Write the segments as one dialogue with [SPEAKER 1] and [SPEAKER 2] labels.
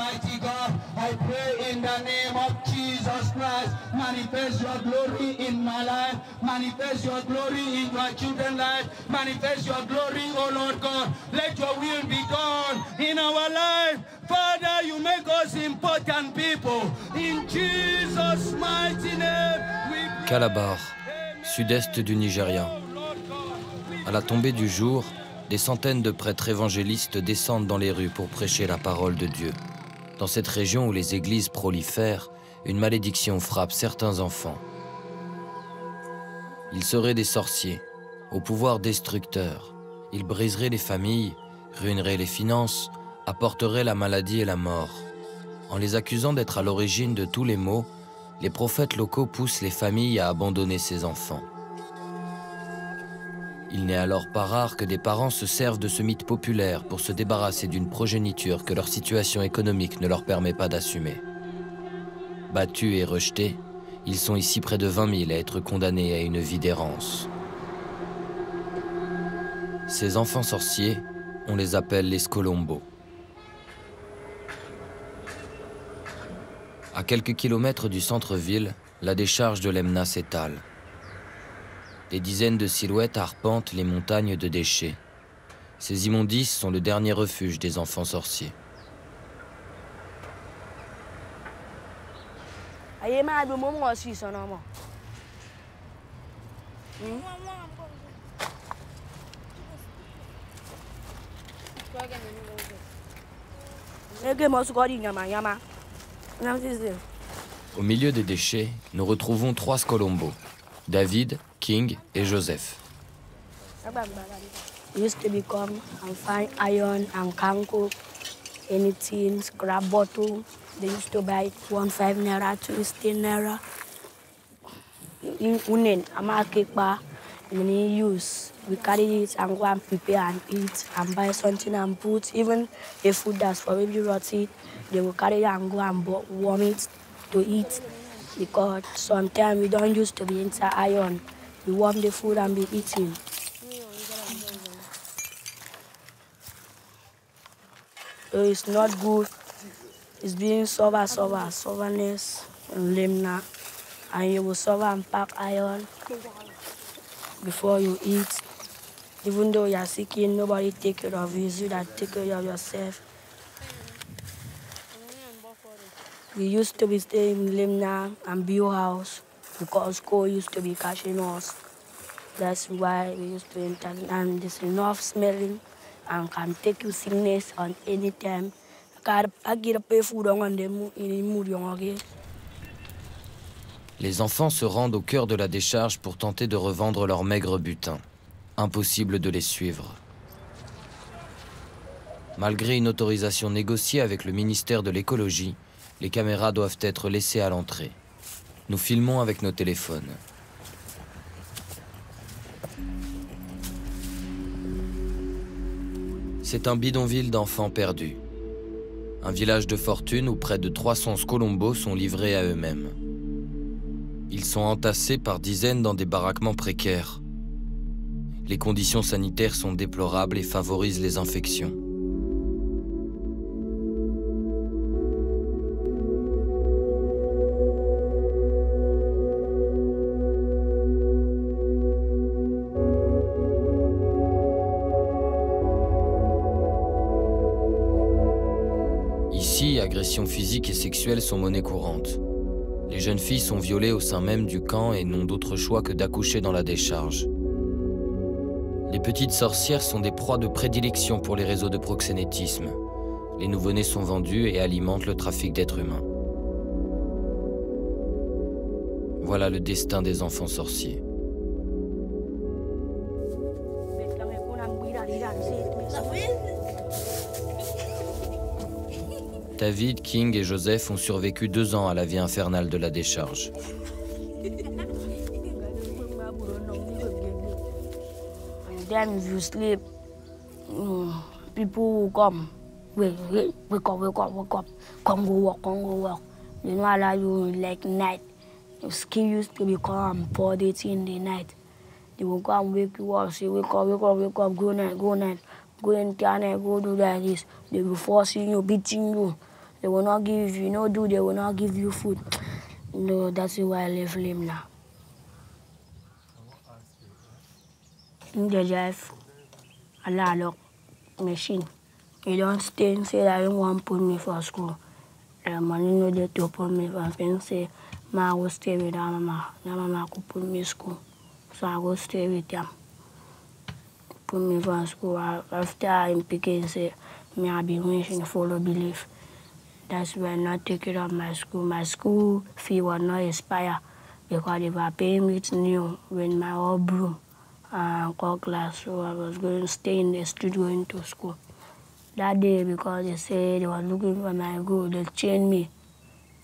[SPEAKER 1] Almighty God, I pray in the name of Jesus Christ, manifest your glory in my life, manifest your glory in your children's life, manifest your glory, oh Lord God. Let your will be done in our life. Father, you make us important people. In Jesus' mighty name, we pray.
[SPEAKER 2] Calabar, sud-est du Nigeria. À la tombée du jour, des centaines de prêtres évangélistes descendent dans les rues pour prêcher la parole de Dieu. Dans cette région où les églises prolifèrent, une malédiction frappe certains enfants. Ils seraient des sorciers, au pouvoir destructeur. Ils briseraient les familles, ruineraient les finances, apporteraient la maladie et la mort. En les accusant d'être à l'origine de tous les maux, les prophètes locaux poussent les familles à abandonner ces enfants. Il n'est alors pas rare que des parents se servent de ce mythe populaire pour se débarrasser d'une progéniture que leur situation économique ne leur permet pas d'assumer. Battus et rejetés, ils sont ici près de 20 000 à être condamnés à une vie d'errance. Ces enfants sorciers, on les appelle les Skolombos. À quelques kilomètres du centre-ville, la décharge de l'Emna s'étale. Des dizaines de silhouettes arpentent les montagnes de déchets. Ces immondices sont le dernier refuge des enfants sorciers. Au milieu des déchets, nous retrouvons 3 Skolombos, David, King et Joseph.
[SPEAKER 3] Used to become and find iron and can cook anything, scrap bottle. They used to buy 15 naira, 16 naira. Unen, I'm cake bar, and then use. We carry it and go and prepare and eat and buy something and put. Even the food that's for baby roti, they will carry it and go and warm it to eat. Because sometimes we don't used to be into iron. We warm the food and be eating. So it's not good. It's being sourness, and lemna. And you will suffer and pack iron before you eat. Even though you're sick, nobody take care of you. It's you that take care of yourself. We used to be staying in Lemna and Bio House because coal used to be catching us. That's why we used to enter, and there's enough smelling and can take you sickness on any time. I get a pay food on them in mood again.
[SPEAKER 2] Les enfants se rendent au cœur de la décharge pour tenter de revendre leur maigre butin. Impossible de les suivre. Malgré une autorisation négociée avec le ministère de l'écologie, les caméras doivent être laissées à l'entrée. Nous filmons avec nos téléphones. C'est un bidonville d'enfants perdus. Un village de fortune où près de 300 Skolombos sont livrés à eux-mêmes. Ils sont entassés par dizaines dans des baraquements précaires. Les conditions sanitaires sont déplorables et favorisent les infections. Ici, agressions physiques et sexuelles sont monnaie courante. Les jeunes filles sont violées au sein même du camp et n'ont d'autre choix que d'accoucher dans la décharge. Les petites sorcières sont des proies de prédilection pour les réseaux de proxénétisme. Les nouveau-nés sont vendus et alimentent le trafic d'êtres humains. Voilà le destin des enfants sorciers. David, King et Joseph ont survécu 2 ans à la vie infernale de la décharge.
[SPEAKER 3] Then if you sleep, people will come. Wake up. Come go work. They don't allow you like night. Your skin used to become powdery in the night. They will come wake you up, say wake up, go night. Go in there, go do like this. They will forcing you, beating you. They will not give you, they will not give you food. No, that's why I live lame now. In the drive, a lot machine. You don't stay and say that you want to put me for school. The money no dey to put me for school. Say, I will stay with her mama. Her mama could put me in school. So I go stay with them. Put me for school. After I'm picking, say, me I be wishing follow belief. That's why I not take it up my school. My school fee was not expire because they were paying me new with my old broom and core class. So I was going to stay in the street going to school. That day, because they say they were looking for my goal, they chained me.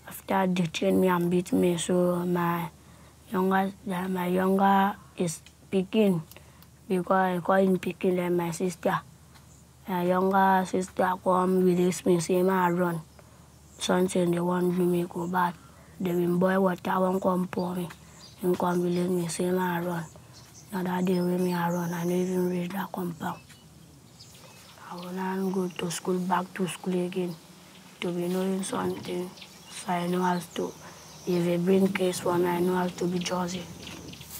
[SPEAKER 3] After they chained me and beat me, so my younger is picking, because I call him picking like my sister. My younger sister come release me, say I run. Something they want me go back. They will boil water, won't come pour me. And come release me, say I run. Now that day when me I run, I don't even reach that compound. I will not go to school, back to school again, to be knowing something. So I know how to, if they bring case for me, I know how to be judgy.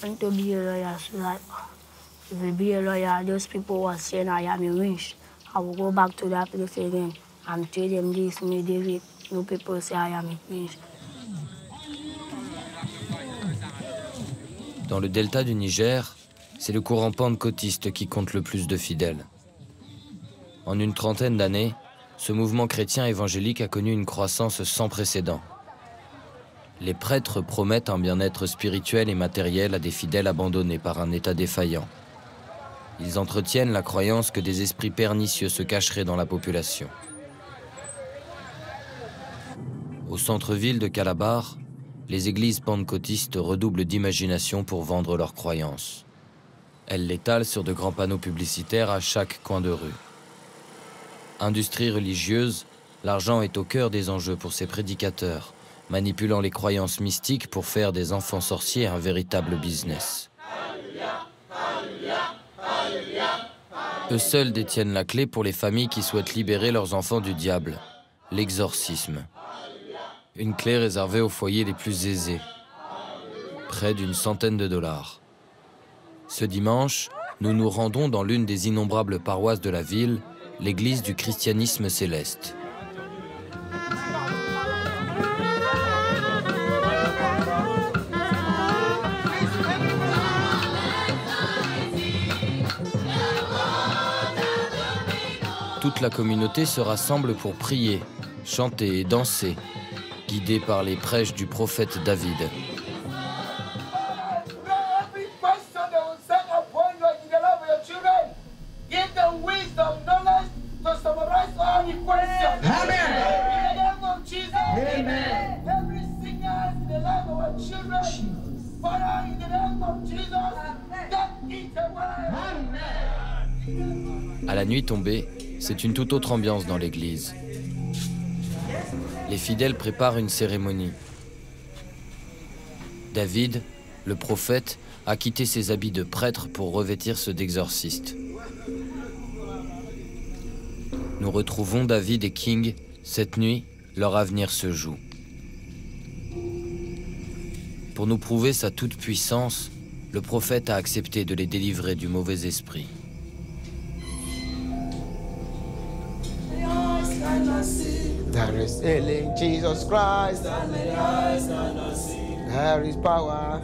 [SPEAKER 3] I want to be a lawyer, so that if I be a lawyer, those people were saying I am a witch. I will go back to that place again and tell them this, me, David. No people say I am a witch.
[SPEAKER 2] Dans le delta du Niger, c'est le courant pentecôtiste qui compte le plus de fidèles. En une trentaine d'années, ce mouvement chrétien évangélique a connu une croissance sans précédent. Les prêtres promettent un bien-être spirituel et matériel à des fidèles abandonnés par un état défaillant. Ils entretiennent la croyance que des esprits pernicieux se cacheraient dans la population. Au centre-ville de Calabar, les églises pentecôtistes redoublent d'imagination pour vendre leurs croyances. Elles l'étalent sur de grands panneaux publicitaires à chaque coin de rue. Industrie religieuse, l'argent est au cœur des enjeux pour ces prédicateurs, manipulant les croyances mystiques pour faire des enfants sorciers un véritable business. Eux seuls détiennent la clé pour les familles qui souhaitent libérer leurs enfants du diable, l'exorcisme. Une clé réservée aux foyers les plus aisés, près d'une centaine de dollars. Ce dimanche, nous nous rendons dans l'une des innombrables paroisses de la ville, l'église du christianisme céleste. Toute la communauté se rassemble pour prier, chanter et danser, guidée par les prêches du prophète David. À la nuit tombée, c'est une toute autre ambiance dans l'église. Les fidèles préparent une cérémonie. David, le prophète, a quitté ses habits de prêtre pour revêtir ceux d'exorciste. Nous retrouvons David et King. Cette nuit, leur avenir se joue. Pour nous prouver sa toute-puissance, le prophète a accepté de les délivrer du mauvais esprit.
[SPEAKER 4] There is healing in Jesus Christ. There is power.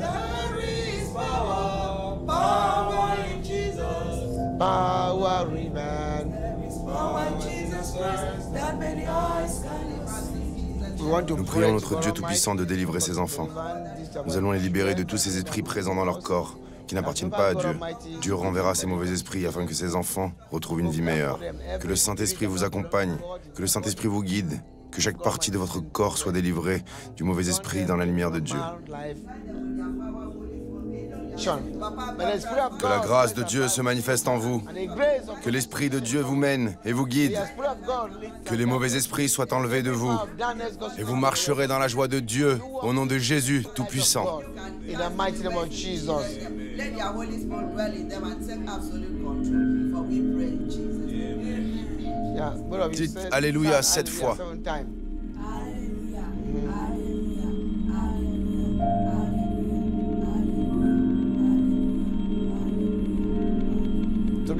[SPEAKER 4] Power in Jesus. Power in man. There is power in Jesus Christ that many eyes can see.
[SPEAKER 5] Nous prions notre Dieu Tout-Puissant de délivrer ses enfants. Nous allons les libérer de tous ces esprits présents dans leur corps, qui n'appartiennent pas à Dieu. Dieu renverra ces mauvais esprits afin que ses enfants retrouvent une vie meilleure. Que le Saint-Esprit vous accompagne, que le Saint-Esprit vous guide, que chaque partie de votre corps soit délivrée du mauvais esprit dans la lumière de Dieu. Que la grâce de Dieu se manifeste en vous, que l'Esprit de Dieu vous mène et vous guide, que les mauvais esprits soient enlevés de vous, et vous marcherez dans la joie de Dieu, au nom de Jésus Tout-Puissant. Dites Alléluia 7 fois.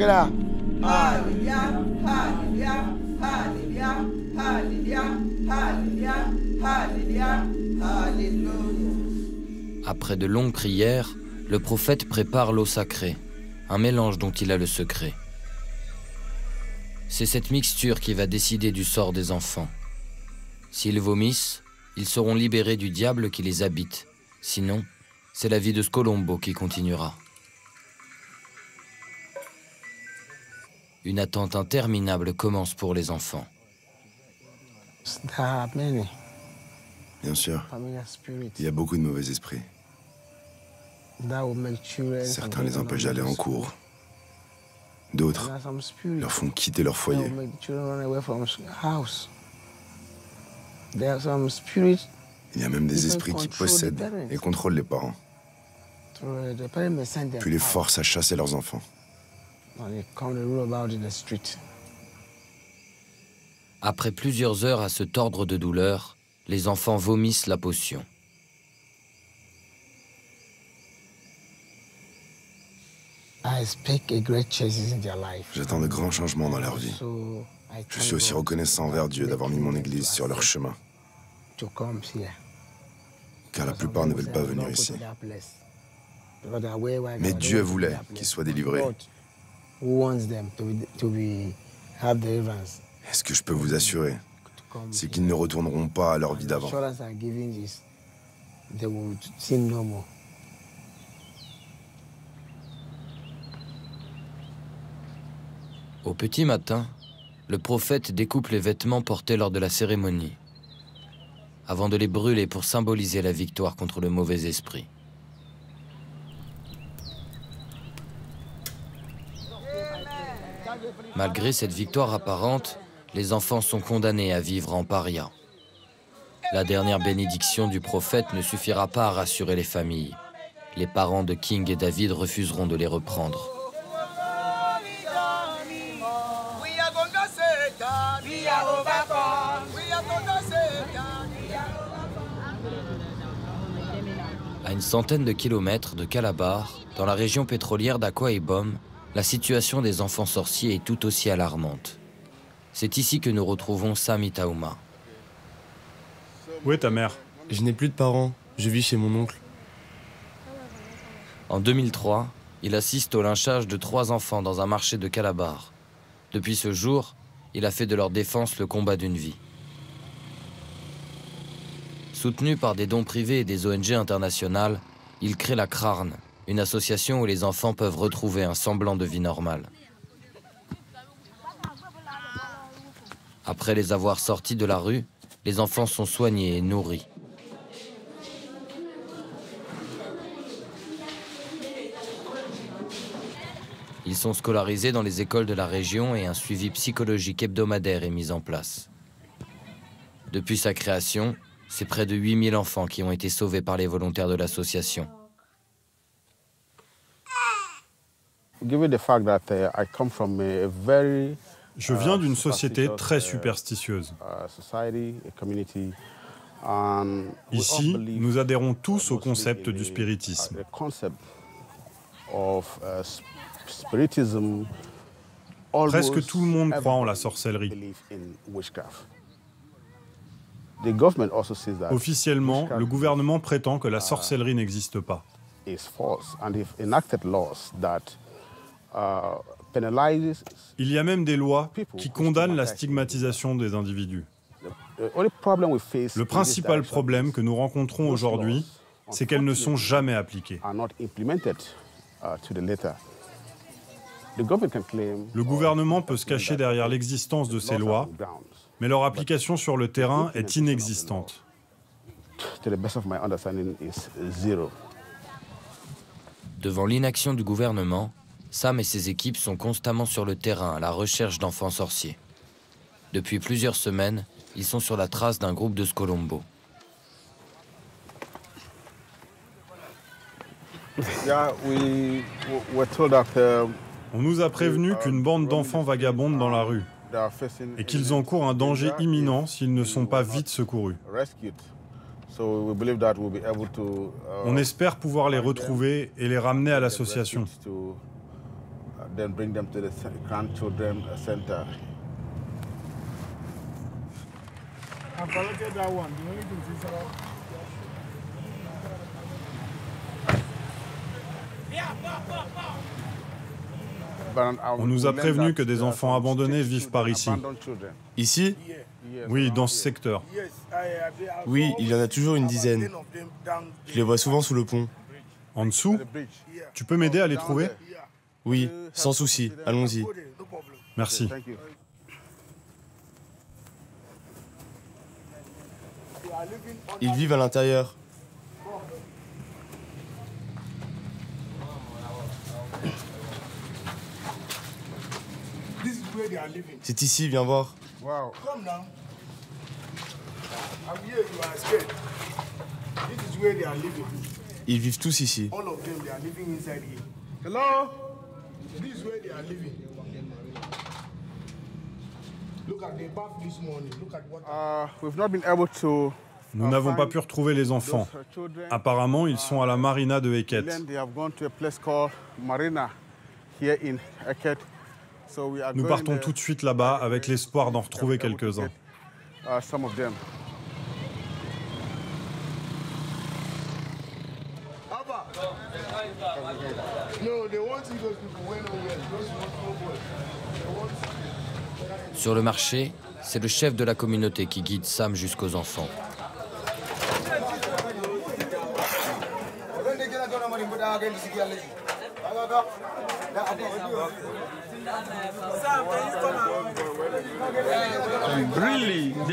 [SPEAKER 4] Together.
[SPEAKER 6] Hallelujah, hallelujah, hallelujah, hallelujah, hallelujah, hallelujah, hallelujah.
[SPEAKER 2] Après de longues prières, le prophète prépare l'eau sacrée, un mélange dont il a le secret. C'est cette mixture qui va décider du sort des enfants. S'ils vomissent, ils seront libérés du diable qui les habite. Sinon, c'est la vie de Scolombo qui continuera. Une attente interminable commence pour les enfants.
[SPEAKER 4] There are many
[SPEAKER 5] Bien sûr,
[SPEAKER 4] familiar spirits
[SPEAKER 5] il y a beaucoup de mauvais esprits.
[SPEAKER 4] that will make children.
[SPEAKER 5] Certains les empêchent d'aller en cours. D'autres
[SPEAKER 4] There are some spirits
[SPEAKER 5] leur font quitter leur
[SPEAKER 4] that
[SPEAKER 5] foyer.
[SPEAKER 4] will make children run away from house. There are some spirits.
[SPEAKER 5] Il y a même des esprits qui possèdent et contrôlent les parents,
[SPEAKER 4] The parents may send them
[SPEAKER 5] puis les
[SPEAKER 4] out,
[SPEAKER 5] forcent à chasser leurs enfants.
[SPEAKER 4] and they come to rule about in the street.
[SPEAKER 2] Après plusieurs heures à se tordre de douleur, les enfants vomissent la potion.
[SPEAKER 4] I expect a great changes in their life.
[SPEAKER 5] J'attends de grands changements dans leur vie.
[SPEAKER 4] So I
[SPEAKER 5] Je suis aussi reconnaissant envers Dieu d'avoir mis mon Église sur leur chemin,
[SPEAKER 4] to come here.
[SPEAKER 5] car la plupart ne veulent pas venir ici. Mais Dieu voulait qu'ils soient délivrés. Et ce que je peux vous assurer, c'est qu'ils ne retourneront pas à leur vie d'avant.
[SPEAKER 2] Au petit matin, le prophète découpe les vêtements portés lors de la cérémonie, avant de les brûler pour symboliser la victoire contre le mauvais esprit. Malgré cette victoire apparente, les enfants sont condamnés à vivre en paria. La dernière bénédiction du prophète ne suffira pas à rassurer les familles. Les parents de King et David refuseront de les reprendre. À une centaine de kilomètres de Calabar, dans la région pétrolière d'Akwa Ibom, la situation des enfants sorciers est tout aussi alarmante. C'est ici que nous retrouvons Sam Itaouma.
[SPEAKER 7] Où est ta mère?
[SPEAKER 8] Je n'ai plus de parents, je vis chez mon oncle.
[SPEAKER 2] En 2003, il assiste au lynchage de 3 enfants dans un marché de Calabar. Depuis ce jour, il a fait de leur défense le combat d'une vie. Soutenu par des dons privés et des ONG internationales, il crée la CRARN, une association où les enfants peuvent retrouver un semblant de vie normale. Après les avoir sortis de la rue, les enfants sont soignés et nourris. Ils sont scolarisés dans les écoles de la région et un suivi psychologique hebdomadaire est mis en place. Depuis sa création, c'est près de 8000 enfants qui ont été sauvés par les volontaires de l'association.
[SPEAKER 7] Je viens d'une société très superstitieuse. Ici, nous adhérons tous au concept du spiritisme. Presque tout le monde croit en la sorcellerie. Officiellement, le gouvernement prétend que la sorcellerie n'existe pas. Il y a même des lois qui condamnent la stigmatisation des individus. Le principal problème que nous rencontrons aujourd'hui, c'est qu'elles ne sont jamais appliquées. Le gouvernement peut se cacher derrière l'existence de ces lois, mais leur application sur le terrain est inexistante.
[SPEAKER 2] Devant l'inaction du gouvernement, Sam et ses équipes sont constamment sur le terrain à la recherche d'enfants sorciers. Depuis plusieurs semaines, ils sont sur la trace d'un groupe de Scolombo.
[SPEAKER 7] On nous a prévenu qu'une bande d'enfants vagabonde dans la rue et qu'ils encourent un danger imminent s'ils ne sont pas vite secourus. On espère pouvoir les retrouver et les ramener à l'association.
[SPEAKER 9] then bring them to the grandchildren center.
[SPEAKER 10] I collected that one. The only thing is
[SPEAKER 7] On nous a prévenu que des enfants abandonnés vivent par ici.
[SPEAKER 8] Ici?
[SPEAKER 7] Oui, dans ce secteur.
[SPEAKER 8] Oui, il y en a toujours une dizaine. Je les vois souvent sous le pont.
[SPEAKER 7] En dessous? Tu peux m'aider à les trouver?
[SPEAKER 8] Oui, sans souci. Allons-y.
[SPEAKER 7] Merci.
[SPEAKER 8] Ils vivent à l'intérieur. C'est ici, viens voir.
[SPEAKER 9] Wow.
[SPEAKER 10] Come now. I'm here, you are scared. This is where they are living.
[SPEAKER 8] Ils vivent tous ici.
[SPEAKER 10] All of them, they are living inside here. Hello? This is where they are living. Look at the bath this morning. Look at what.
[SPEAKER 9] We've not been able to.
[SPEAKER 7] Nous n'avons pas pu retrouver les enfants. Apparemment, ils sont à la marina de Eket.
[SPEAKER 9] They have gone to a place called Marina here in Eket. So we are
[SPEAKER 7] Nous partons tout de suite là-bas avec l'espoir d'en retrouver quelques-uns.
[SPEAKER 9] Some of them.
[SPEAKER 2] Sur le marché, c'est le chef de la communauté qui guide Sam jusqu'aux enfants.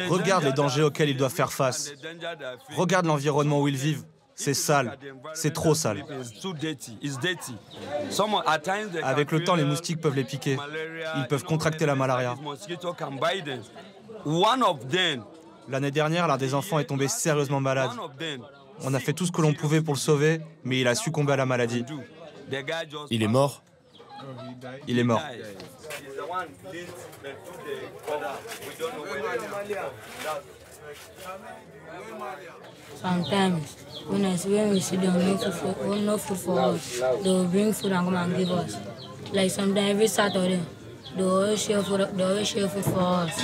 [SPEAKER 11] Regarde les dangers auxquels ils doivent faire face. Regarde l'environnement où ils vivent. C'est sale. C'est trop sale. Avec le temps, les moustiques peuvent les piquer. Ils peuvent contracter la malaria. L'année dernière, l'un des enfants est tombé sérieusement malade. On a fait tout ce que l'on pouvait pour le sauver, mais il a succombé à la maladie.
[SPEAKER 8] Il est mort?
[SPEAKER 11] Il est mort.
[SPEAKER 3] Sometimes, when we see them no food for us, they will bring food and come and give us. Like sometimes every Saturday, they always share food for us.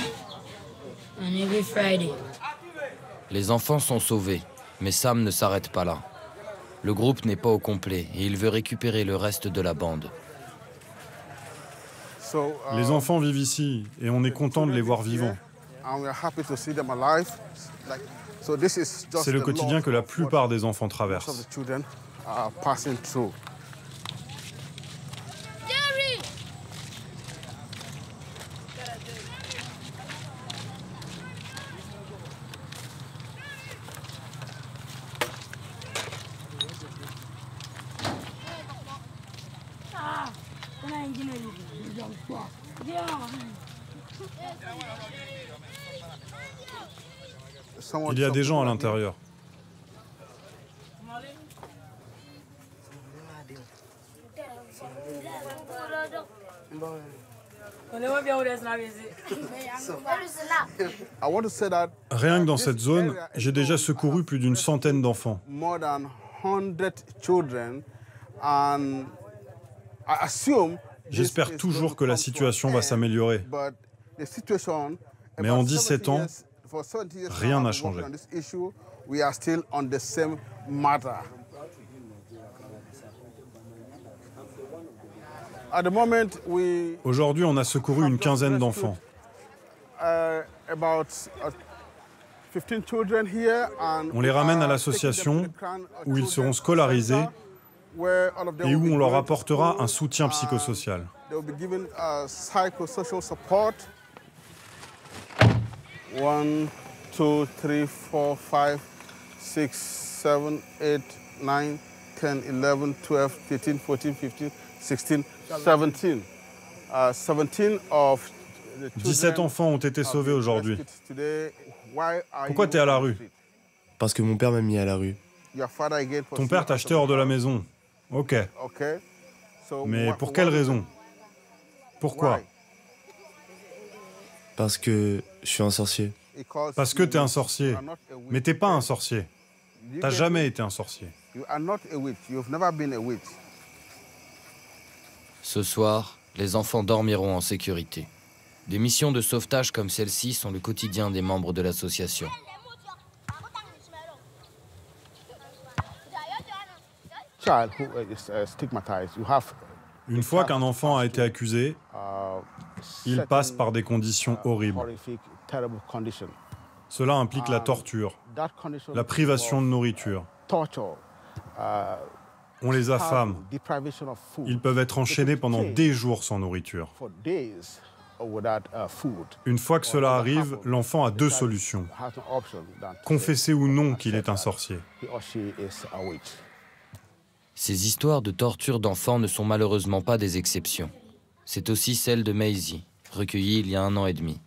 [SPEAKER 3] And every Friday.
[SPEAKER 2] Les enfants sont sauvés, mais Sam ne s'arrête pas là. Le groupe n'est pas au complet et il veut récupérer le reste de la bande.
[SPEAKER 7] Les enfants vivent ici et on est content de les voir vivants. C'est le quotidien que la plupart des enfants traversent. Il y a des gens à l'intérieur. Rien que dans cette zone, j'ai déjà secouru plus d'une centaine d'enfants. J'espère toujours que la situation va s'améliorer. Mais en 17 ans, rien n'a changé. Aujourd'hui, on a secouru une quinzaine d'enfants. On les ramène à l'association où ils seront scolarisés et où on leur apportera un soutien psychosocial.
[SPEAKER 9] 1, 2, 3, 4, 5, 6, 7, 8, 9, 10, 11, 12, 13, 14, 15, 16, 17.
[SPEAKER 7] 17 enfants ont été sauvés aujourd'hui. Pourquoi tu es à la rue?
[SPEAKER 8] Parce que mon père m'a mis à la rue.
[SPEAKER 7] Ton père t'a acheté hors de la maison. Ok. Mais pour quelle raison? Pourquoi?
[SPEAKER 8] Parce que je suis un sorcier.
[SPEAKER 7] Parce que t'es un sorcier. Mais t'es pas un sorcier. T'as jamais été un sorcier.
[SPEAKER 2] Ce soir, les enfants dormiront en sécurité. Des missions de sauvetage comme celle-ci sont le quotidien des membres de l'association.
[SPEAKER 7] Une fois qu'un enfant a été accusé, il passe par des conditions horribles. Cela implique la torture, la privation de nourriture. On les affame. Ils peuvent être enchaînés pendant des jours sans nourriture. Une fois que cela arrive, l'enfant a deux solutions. Confesser ou non qu'il est un sorcier.
[SPEAKER 2] Ces histoires de torture d'enfants ne sont malheureusement pas des exceptions. C'est aussi celle de Maisie, recueillie il y a 1 an et demi.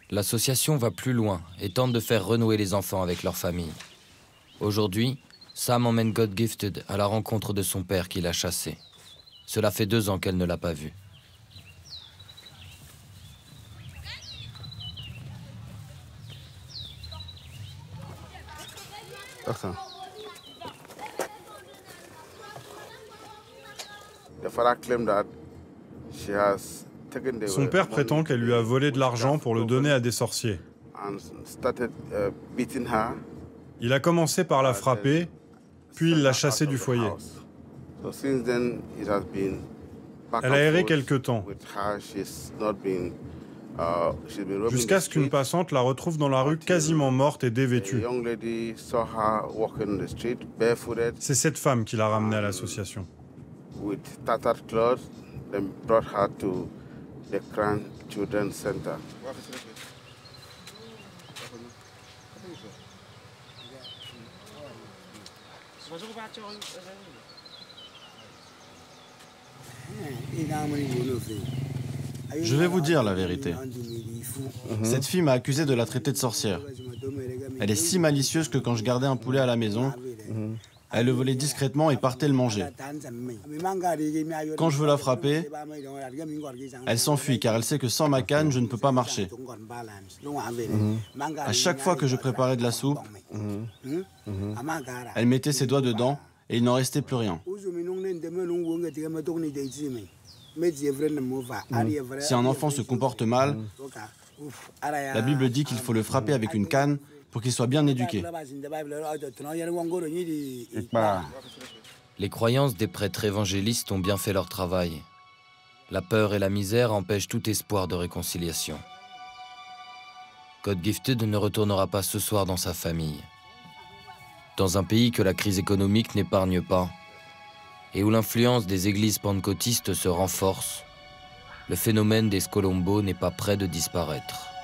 [SPEAKER 2] L'association va plus loin et tente de faire renouer les enfants avec leur famille. Aujourd'hui, Sam emmène God Gifted à la rencontre de son père qui l'a chassé. Cela fait 2 ans qu'elle ne l'a pas vu.
[SPEAKER 7] Son père prétend qu'elle lui a volé de l'argent pour le donner à des sorciers. Il a commencé par la frapper, puis il l'a chassée du foyer. Elle a erré quelque temps, jusqu'à ce qu'une passante la retrouve dans la rue quasiment morte et dévêtue. C'est cette femme qui l'a ramenée à l'association.
[SPEAKER 8] Je vais vous dire la vérité. Cette fille m'a accusé de la traiter de sorcière. Elle est si malicieuse que quand je gardais un poulet à la maison, elle le volait discrètement et partait le manger. Quand je veux la frapper, elle s'enfuit car elle sait que sans ma canne, je ne peux pas marcher. À chaque fois que je préparais de la soupe, elle mettait ses doigts dedans et il n'en restait plus rien. Si un enfant se comporte mal, la Bible dit qu'il faut le frapper avec une canne pour qu'il soit bien éduqué.
[SPEAKER 2] Les croyances des prêtres évangélistes ont bien fait leur travail. La peur et la misère empêchent tout espoir de réconciliation. God Gifted ne retournera pas ce soir dans sa famille. Dans un pays que la crise économique n'épargne pas, et où l'influence des églises pentecôtistes se renforce, le phénomène des Scolombo n'est pas près de disparaître.